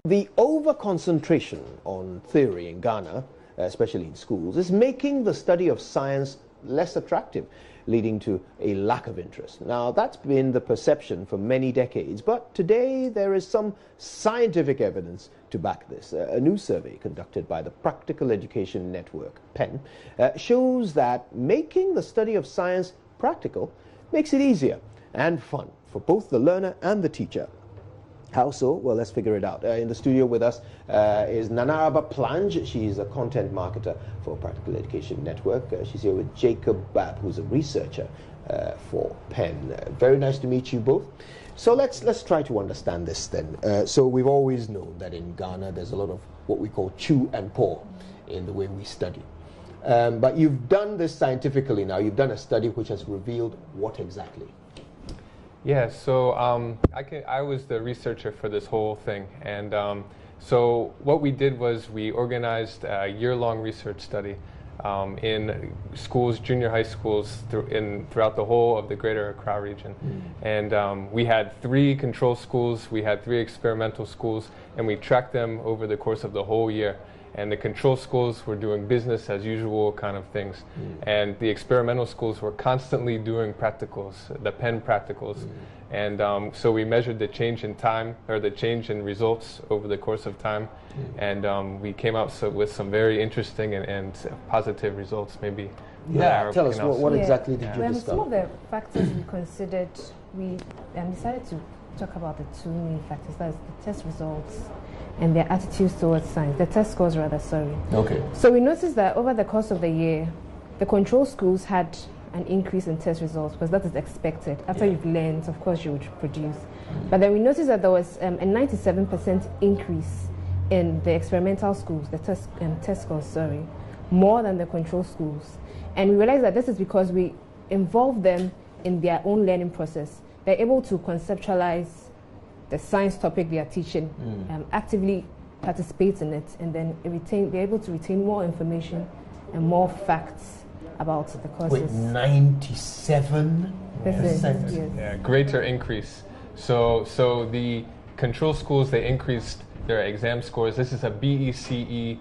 The over-concentration on theory in Ghana, especially in schools, is making the study of science less attractive, leading to a lack of interest. Now, that's been the perception for many decades, but today there is some scientific evidence to back this. A new survey conducted by the Practical Education Network, PEN, shows that making the study of science practical makes it easier and fun for both the learner and the teacher. How so? Well, let's figure it out. In the studio with us is Araba. She's a content marketer for Practical Education Network. She's here with Jacob Babb, who's a researcher for PEN. Very nice to meet you both. So let's try to understand this then. So we've always known that in Ghana there's a lot of what we call chew and pour in the way we study. But you've done this scientifically now. You've done a study which has revealed what exactly? Yeah, so I was the researcher for this whole thing, and so what we did was we organized a year-long research study in schools, junior high schools throughout the whole of the greater Accra region. And we had 3 control schools, we had 3 experimental schools, and we tracked them over the course of the whole year. And the control schools were doing business as usual kind of things. And the experimental schools were constantly doing practicals, the PEN practicals. And so we measured the change in time, or the change in results over the course of time. And we came out with some very interesting and positive results, maybe. Yeah, tell us, what exactly did you discover? Some of the factors we considered, we decided to talk about the 2 main factors, that is the test results and their attitudes towards science, the test scores rather, sorry. Okay. So we noticed that over the course of the year, the control schools had an increase in test results, because that is expected. After you've learned, of course you would produce. But then we noticed that there was a 97% increase in the experimental schools, the test scores, sorry, more than the control schools. And we realized that this is because we involve them in their own learning process. They're able to conceptualize the science topic they are teaching, actively participate in it, and then they're able to retain more information and more facts about the courses. Wait, 97%? Yes. Yeah, greater increase. So the control schools, they increased their exam scores. This is a BECE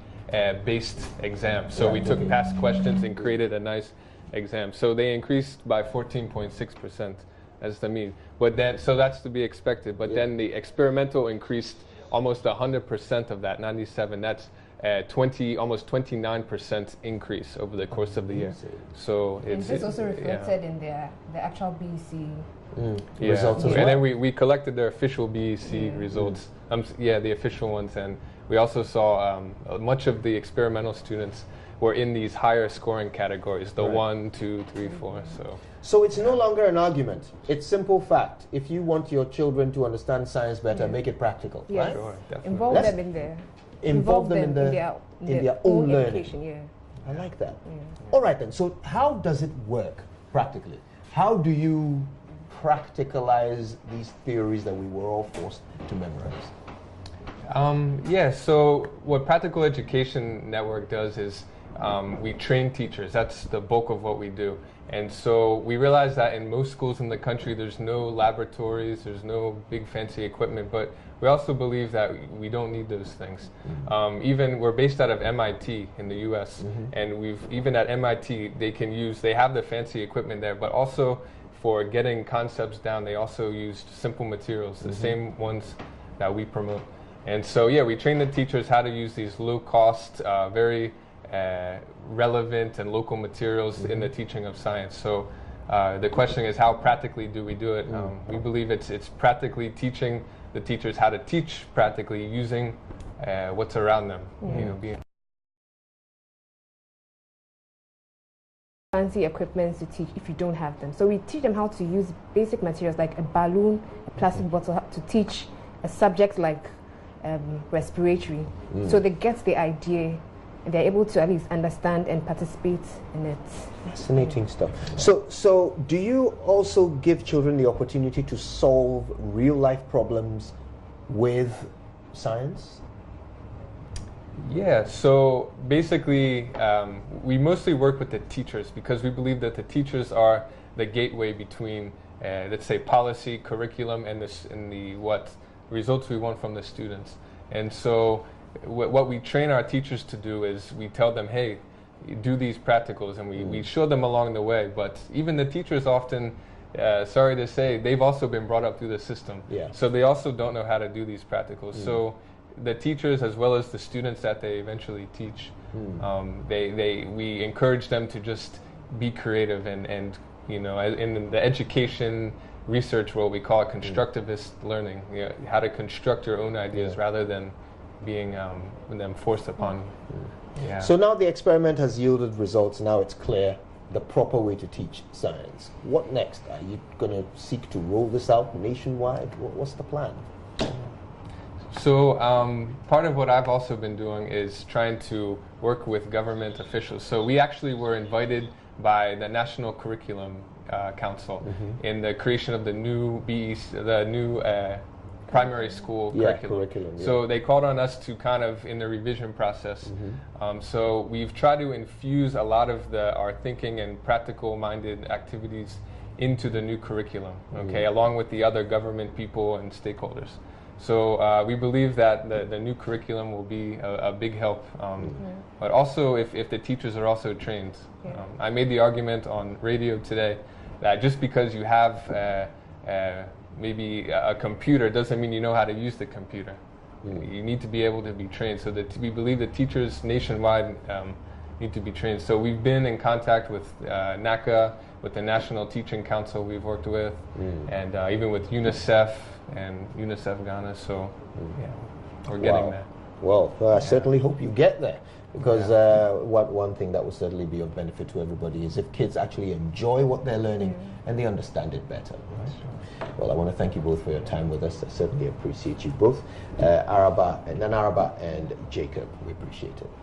based exam. So we took past questions and created a nice exam. So they increased by 14.6%. As the mean, but then so that's to be expected. But then the experimental increased almost 100% of that, 97. That's almost 29% increase over the course of the year. So it's also reflected in the actual BEC results as well. And then we collected their official BEC results. The official ones, and we also saw much of the experimental students were in these higher scoring categories, the 1, 2, 3, 4. So it's no longer an argument. It's simple fact. If you want your children to understand science better, make it practical. Yes. Right? Sure, definitely. Involve them in their own learning. Education, I like that. All right then. So how does it work practically? How do you practicalize these theories that we were all forced to memorize? So what Practical Education Network does is we train teachers. That's the bulk of what we do. And so we realize that in most schools in the country, there's no laboratories, there's no big fancy equipment, but we also believe that we don't need those things. Even we're based out of MIT in the US, and even at MIT, they have the fancy equipment there, but also for getting concepts down, they also used simple materials, the same ones that we promote. And so, we train the teachers how to use these low-cost, very relevant and local materials in the teaching of science. So the question is, how practically do we do it? We believe it's practically teaching the teachers how to teach practically using what's around them. Fancy equipment to teach if you don't have them. So we teach them how to use basic materials like a balloon, a plastic bottle, to teach a subject like respiratory. So they get the idea and they're able to at least understand and participate in it. Fascinating stuff. So do you also give children the opportunity to solve real life problems with science? Yeah, so basically we mostly work with the teachers because we believe that the teachers are the gateway between, let's say, policy, curriculum, and the what results we want from the students. And so what we train our teachers to do is we tell them, hey, do these practicals, and we show them along the way. But even the teachers often, sorry to say, they've also been brought up through the system. Yeah. So they also don't know how to do these practicals. So the teachers, as well as the students that they eventually teach, we encourage them to just be creative and you know, in the education research world, we call it constructivist learning. You know, how to construct your own ideas rather than being them forced upon you. Yeah. So now the experiment has yielded results. Now it's clear the proper way to teach science. What next? Are you going to seek to roll this out nationwide? What's the plan? So part of what I've also been doing is trying to work with government officials. So we actually were invited by the National Curriculum Council in the creation of the new primary school curriculum. So they called on us to kind of in the revision process. So we've tried to infuse a lot of our thinking and practical-minded activities into the new curriculum, along with the other government people and stakeholders. So we believe that the new curriculum will be a big help, but also if the teachers are also trained. I made the argument on radio today that just because you have maybe a computer doesn't mean you know how to use the computer. You need to be able to be trained. So that we believe that teachers nationwide need to be trained. So we've been in contact with NACA, with the National Teaching Council we've worked with, and even with UNICEF and UNICEF Ghana. So we're getting there. Well, I certainly hope you get there, because one thing that will certainly be of benefit to everybody is if kids actually enjoy what they're learning and they understand it better. Right? Well, I want to thank you both for your time with us. I certainly appreciate you both. Araba and Jacob, we appreciate it.